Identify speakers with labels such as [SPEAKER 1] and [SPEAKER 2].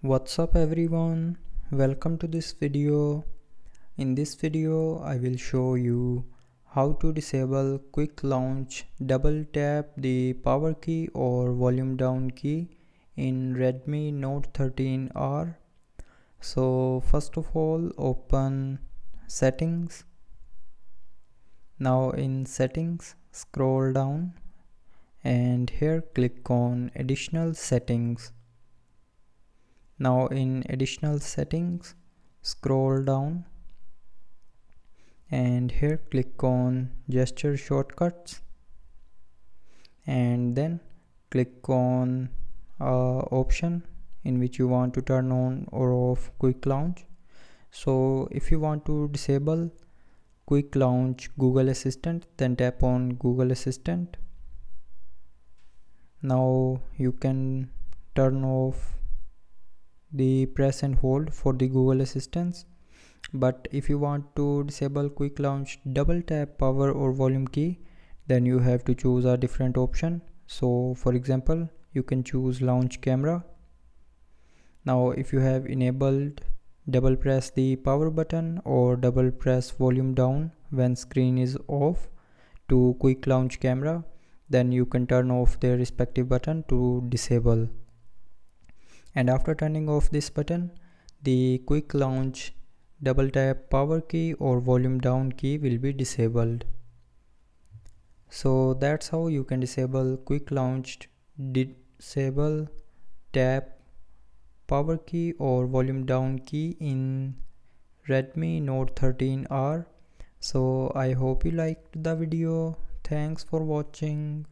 [SPEAKER 1] What's up everyone, welcome to this video. In this video I will show you how to disable quick launch. Double tap the power key or volume down key in Redmi Note 13R. So first of all, open settings. Now in settings, scroll down and here click on additional settings. Now in additional settings, scroll down and here click on gesture shortcuts and then click on option in which you want to turn on or off quick launch. So if you want to disable quick launch Google Assistant, then tap on Google Assistant. Now you can turn off the press and hold for the Google Assistants, but if you want to disable quick launch double tap power or volume key, then you have to choose a different option. So for example, you can choose launch camera. Now if you have enabled double press the power button or double press volume down when screen is off to quick launch camera, then you can turn off their respective button to disable. And after turning off this button, the quick launch double tap power key or volume down key will be disabled. So that's how you can disable quick launch, disable tap power key or volume down key in Redmi Note 13R. So I hope you liked the video. Thanks for watching.